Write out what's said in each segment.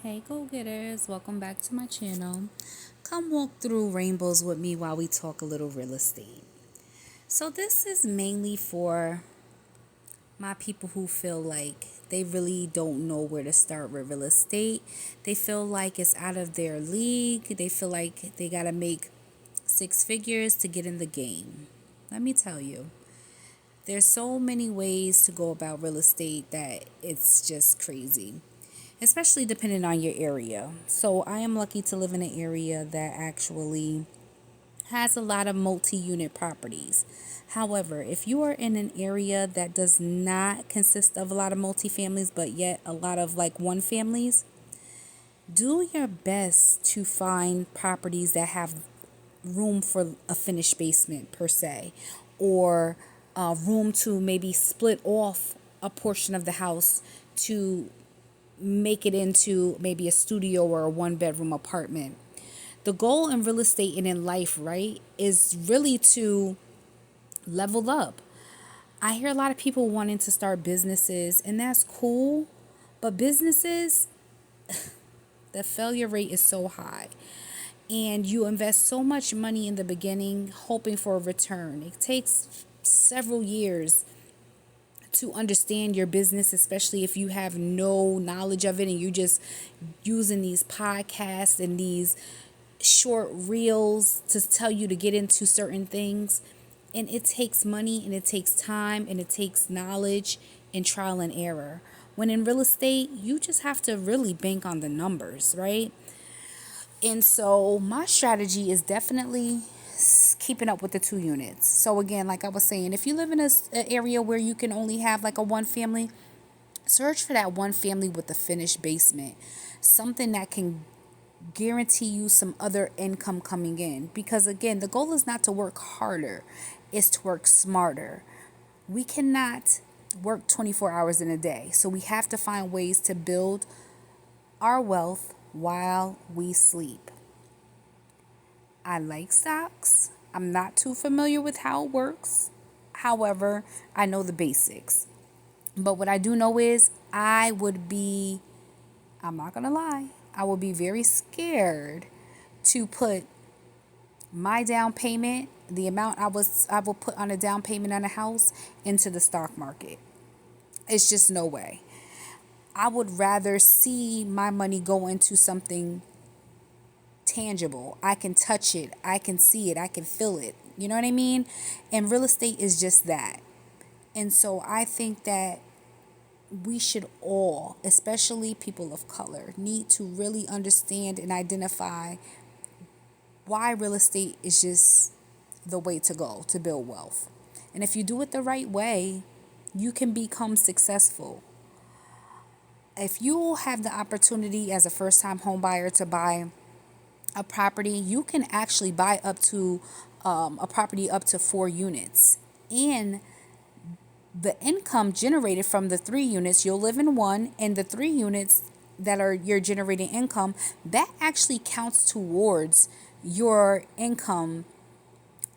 Hey go-getters, welcome back to my channel. Come walk through rainbows with me while we talk a little real estate. So this is mainly for my people who feel like they really don't know where to start with real estate. They feel like it's out of their league. They feel like they got to make six figures to get in the game. Let me tell you, there's so many ways to go about real estate that it's just crazy, especially depending on your area. So I am lucky to live in an area that actually has a lot of multi-unit properties. However, if you are in an area that does not consist of a lot of multi-families, but yet a lot of like one families, do your best to find properties that have room for a finished basement per se, or room to maybe split off a portion of the house to make it into maybe a studio or a one bedroom apartment. The goal in real estate and in life, right, is really to level up. I hear a lot of people wanting to start businesses, and that's cool, but businesses, the failure rate is so high. And you invest so much money in the beginning hoping for a return. It takes several years to understand your business, especially if you have no knowledge of it and you just using these podcasts and these short reels to tell you to get into certain things. And it takes money and it takes time and it takes knowledge and trial and error. When in real estate, you just have to really bank on the numbers, right? And so my strategy is definitely keeping up with the two units. So again, like I was saying, if you live in an area where you can only have like a one family, search for that one family with a finished basement, something that can guarantee you some other income coming in. Because again, the goal is not to work harder, it's to work smarter. We cannot work 24 hours in a day, so we have to find ways to build our wealth while we sleep. I like stocks. I'm not too familiar with how it works. However, I know the basics. But what I do know is I'm not going to lie, I would be very scared to put my down payment, the amount I will put on a down payment on a house, into the stock market. It's just no way. I would rather see my money go into something tangible. I can touch it, I can see it, I can feel it. You know what I mean? And real estate is just that. And so I think that we should all, especially people of color, need to really understand and identify why real estate is just the way to go to build wealth. And if you do it the right way, you can become successful. If you have the opportunity as a first time home buyer to buy a property, you can actually buy up to a property up to 4 units. And the income generated from the 3 units, you'll live in one, and the 3 units that are your generating income, that actually counts towards your income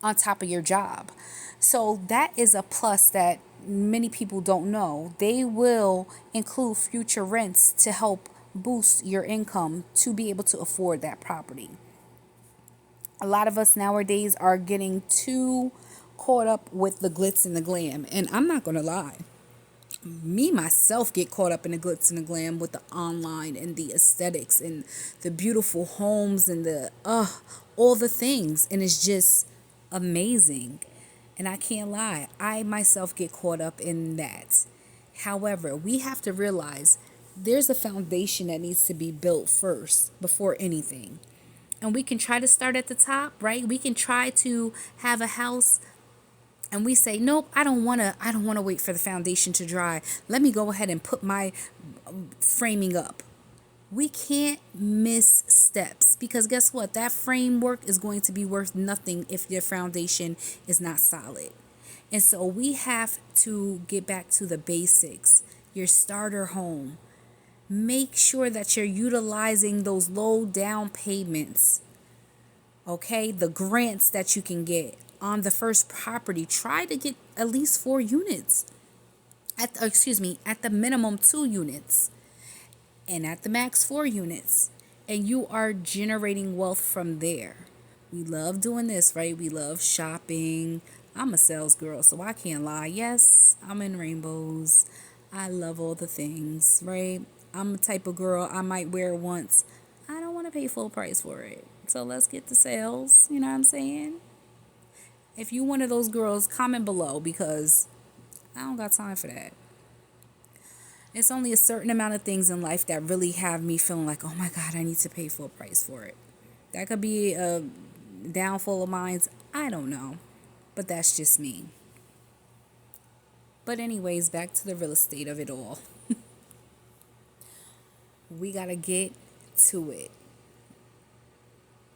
on top of your job. So that is a plus that many people don't know. They will include future rents to help boost your income to be able to afford that property. A lot of us nowadays are getting too caught up with the glitz and the glam. And I'm not going to lie, me myself get caught up in the glitz and the glam with the online and the aesthetics and the beautiful homes and the all the things, and it's just amazing. And I can't lie, I myself get caught up in that. However, we have to realize there's a foundation that needs to be built first before anything. And we can try to start at the top, right? We can try to have a house and we say, nope, I don't want to wait for the foundation to dry. Let me go ahead and put my framing up. We can't miss steps, because guess what? That framework is going to be worth nothing if your foundation is not solid. And so we have to get back to the basics. Your starter home. Make sure that you're utilizing those low down payments. Okay, the grants that you can get on the first property. Try to get at least 4 units. At the minimum 2 units. and at the max 4 units, and you are generating wealth from there. We love doing this, right? We love shopping. I'm a sales girl, so I can't lie. Yes, I'm in rainbows. I love all the things, right? I'm the type of girl I might wear it once. I don't want to pay full price for it. So let's get the sales. You know what I'm saying? If you one of those girls, comment below because I don't got time for that. It's only a certain amount of things in life that really have me feeling like, oh my God, I need to pay full price for it. That could be a downfall of mine. I don't know. But that's just me. But anyways, back to the real estate of it all. We got to get to it.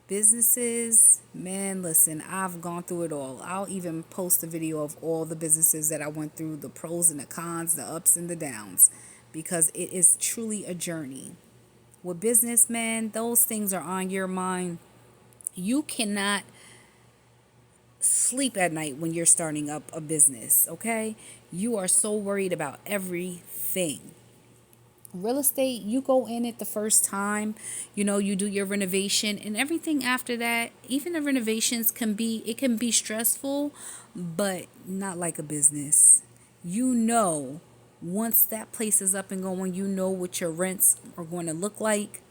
Businesses, man, listen, I've gone through it all. I'll even post a video of all the businesses that I went through, the pros and the cons, the ups and the downs, because it is truly a journey. With business, man, those things are on your mind. You cannot sleep at night when you're starting up a business, okay? You are so worried about everything. Real estate, you go in it the first time, you do your renovation, and everything after that, even the renovations can be stressful, but not like a business. Once that place is up and going, what your rents are going to look like.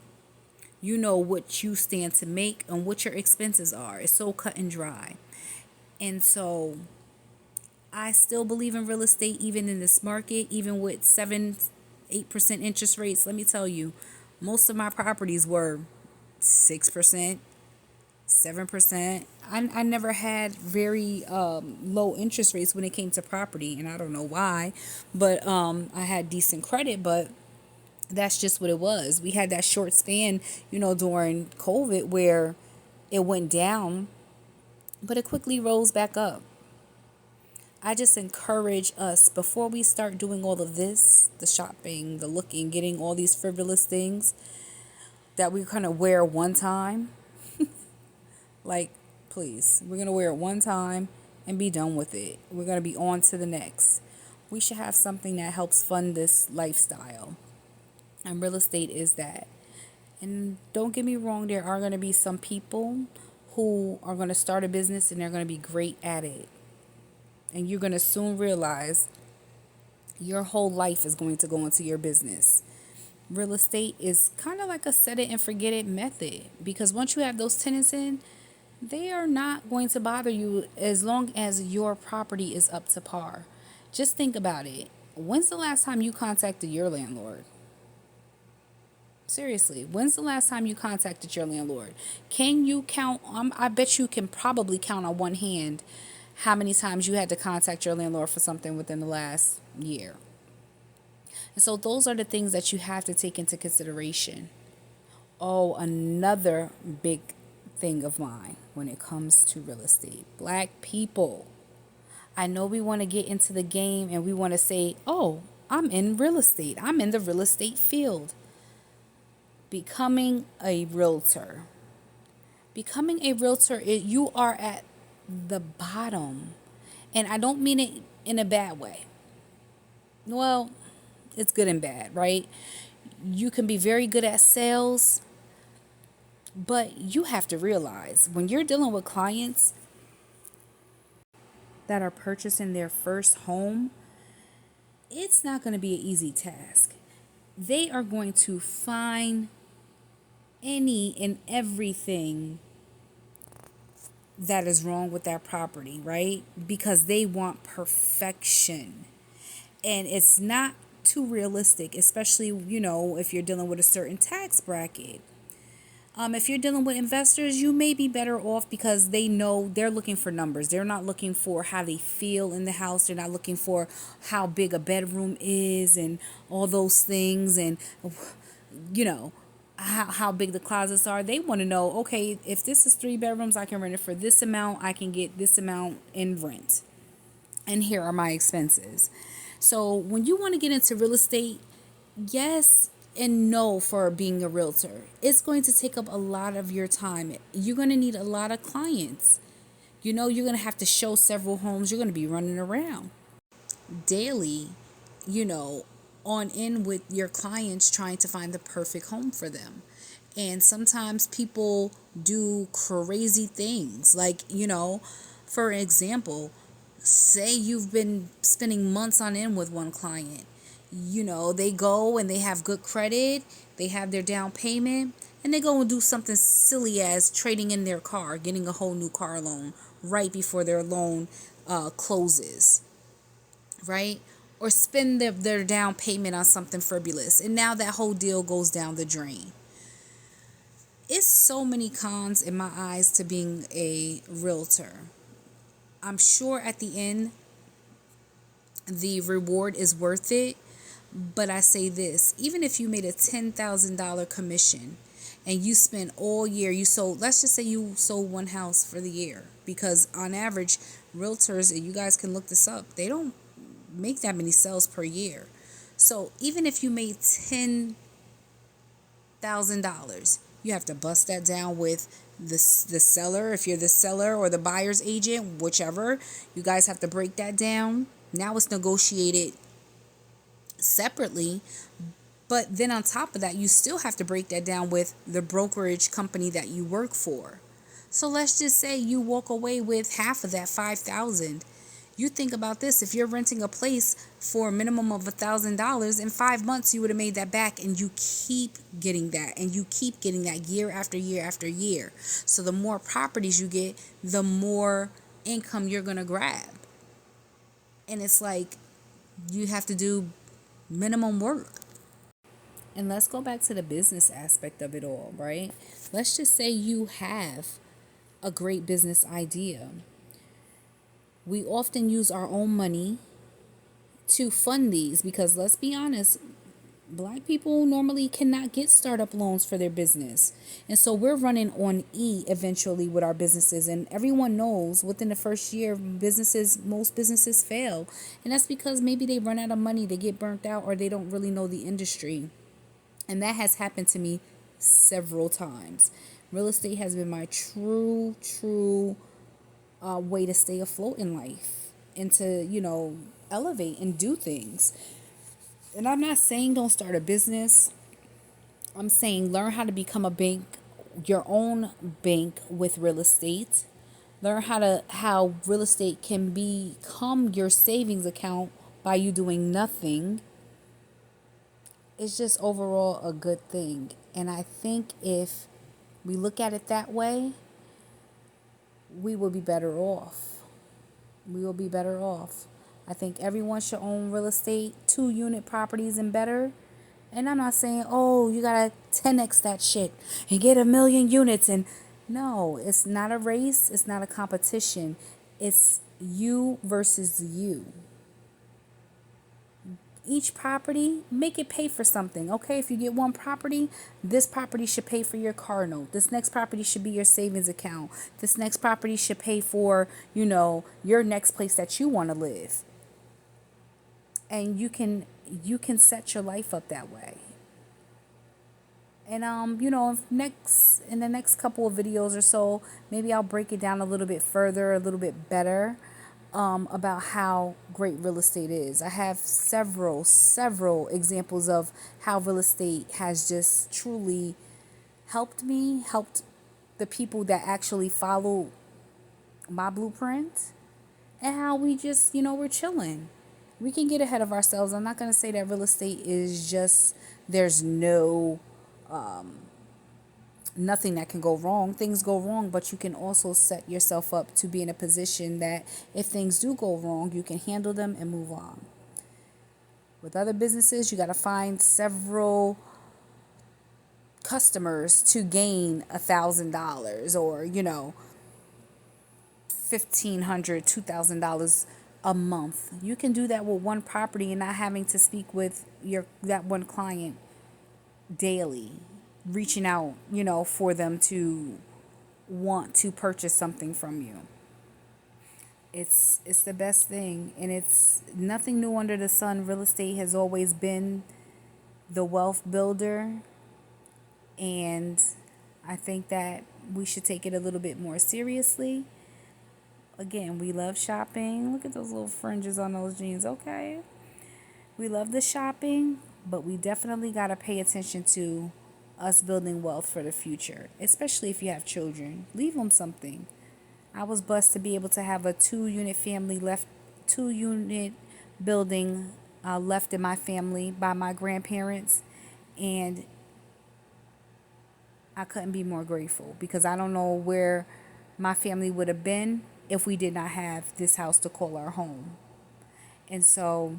What you stand to make and what your expenses are. It's so cut and dry. And so I still believe in real estate, even in this market, even with 8% interest rates. Let me tell you, most of my properties were 6%, 7%. I never had very low interest rates when it came to property, and I don't know why, but I had decent credit, but that's just what it was. We had that short span, during COVID where it went down, but it quickly rose back up. I just encourage us, before we start doing all of this, the shopping, the looking, getting all these frivolous things that we kind of wear one time. Like, please, we're going to wear it one time and be done with it. We're going to be on to the next. We should have something that helps fund this lifestyle. And real estate is that. And don't get me wrong, there are going to be some people who are going to start a business and they're going to be great at it. And you're going to soon realize your whole life is going to go into your business. Real estate is kind of like a set it and forget it method, because once you have those tenants in, they are not going to bother you as long as your property is up to par. Just think about it. When's the last time you contacted your landlord? Seriously, when's the last time you contacted your landlord? Can you count? I bet you can probably count on one hand how many times you had to contact your landlord for something within the last year. And so those are the things that you have to take into consideration. Oh, another big thing of mine when it comes to real estate. Black people. I know we want to get into the game and we want to say, oh, I'm in real estate. I'm in the real estate field. Becoming a realtor. You are at the bottom. And I don't mean it in a bad way. Well, it's good and bad, right? You can be very good at sales, but you have to realize when you're dealing with clients that are purchasing their first home, it's not going to be an easy task. They are going to find any and everything that is wrong with that property, right? Because they want perfection. And it's not too realistic, especially, if you're dealing with a certain tax bracket. If you're dealing with investors, you may be better off because they know they're looking for numbers. They're not looking for how they feel in the house. They're not looking for how big a bedroom is and all those things and, how big the closets are. They want to know, okay, if this is 3 bedrooms, I can rent it for this amount. I can get this amount in rent. And here are my expenses. So when you want to get into real estate, yes and no for being a realtor. It's going to take up a lot of your time. You're going to need a lot of clients. You're going to have to show several homes. You're going to be running around daily, on in with your clients trying to find the perfect home for them. And sometimes people do crazy things. Like, for example, say you've been spending months on end with one client. They go and they have good credit, they have their down payment, and they go and do something silly as trading in their car, getting a whole new car loan right before their loan closes, right? Or spend their down payment on something frivolous, and now that whole deal goes down the drain. It's so many cons in my eyes to being a realtor. I'm sure at the end the reward is worth it, but I say this, even if you made a $10,000 commission and you spent all year, let's just say you sold one house for the year, because on average, realtors, and you guys can look this up, they don't make that many sales per year. So even if you made $10,000, you have to bust that down with the seller, if you're the seller, or the buyer's agent, whichever. You guys have to break that down. Now it's negotiated separately, but then on top of that, you still have to break that down with the brokerage company that you work for. So let's just say you walk away with half of that 5,000. You think about this, if you're renting a place for a minimum of $1,000, in 5 months you would have made that back, and you keep getting that, and you keep getting that year after year after year. So the more properties you get, the more income you're going to grab. And it's like you have to do minimum work. And let's go back to the business aspect of it all, right? Let's just say you have a great business idea. We often use our own money to fund these because, let's be honest, Black people normally cannot get startup loans for their business. And so we're running on E eventually with our businesses. And everyone knows within the first year, most businesses fail. And that's because maybe they run out of money, they get burnt out, or they don't really know the industry. And that has happened to me several times. Real estate has been my true way to stay afloat in life and to, elevate and do things. And I'm not saying don't start a business. I'm saying learn how to become a bank, your own bank with real estate. Learn how real estate can become your savings account by you doing nothing. It's just overall a good thing. And I think if we look at it that way, we will be better off. We will be better off. I think everyone should own real estate, 2-unit properties and better. And I'm not saying, oh, you got to 10x that shit and get 1,000,000 units. And no, it's not a race. It's not a competition. It's you versus you. Each property, make it pay for something. Okay, if you get one property, this property should pay for your car note. This next property should be your savings account. This next property should pay for, your next place that you want to live. And you can set your life up that way. And in the next couple of videos or so, maybe I'll break it down a little bit further, a little bit better. About how great real estate is. I have several examples of how real estate has just truly helped the people that actually follow my blueprint, and how we just, we're chilling. We can get ahead of ourselves. I'm not going to say that real estate is just, there's nothing that can go wrong. Things go wrong, but you can also set yourself up to be in a position that if things do go wrong, you can handle them and move on. With other businesses, you got to find several customers to gain $1,000 or, $1,500, $2,000 a month. You can do that with one property and not having to speak with that one client daily, reaching out, for them to want to purchase something from you. It's the best thing, and it's nothing new under the sun. Real estate has always been the wealth builder, and I think that we should take it a little bit more seriously. Again, we love shopping. Look at those little fringes on those jeans, okay? We love the shopping, but we definitely got to pay attention to us building wealth for the future, especially if you have children. Leave them something. I was blessed to be able to have a 2 unit family left, 2 unit building left in my family by my grandparents. And I couldn't be more grateful because I don't know where my family would have been if we did not have this house to call our home. And so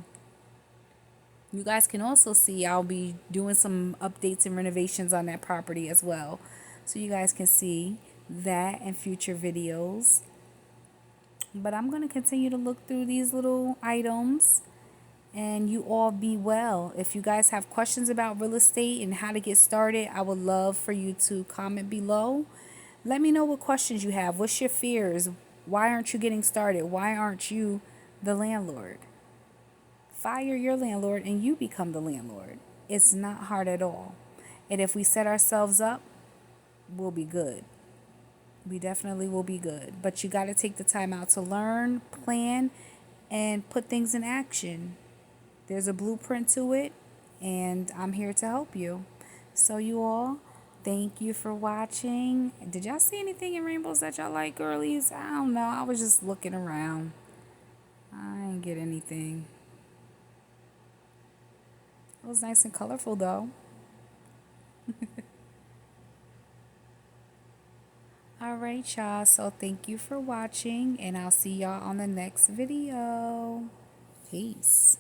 you guys can also see I'll be doing some updates and renovations on that property as well. So you guys can see that in future videos. But I'm going to continue to look through these little items, and you all be well. If you guys have questions about real estate and how to get started, I would love for you to comment below. Let me know what questions you have. What's your fears? Why aren't you getting started? Why aren't you the landlord? Fire your landlord and you become the landlord. It's not hard at all. And if we set ourselves up, we'll be good. We definitely will be good. But you got to take the time out to learn, plan, and put things in action. There's a blueprint to it, and I'm here to help you. So you all, thank you for watching. Did y'all see anything in rainbows that y'all like, girlies? I don't know. I was just looking around. I didn't get anything. It was nice and colorful, though. All right, y'all. So thank you for watching, and I'll see y'all on the next video. Peace.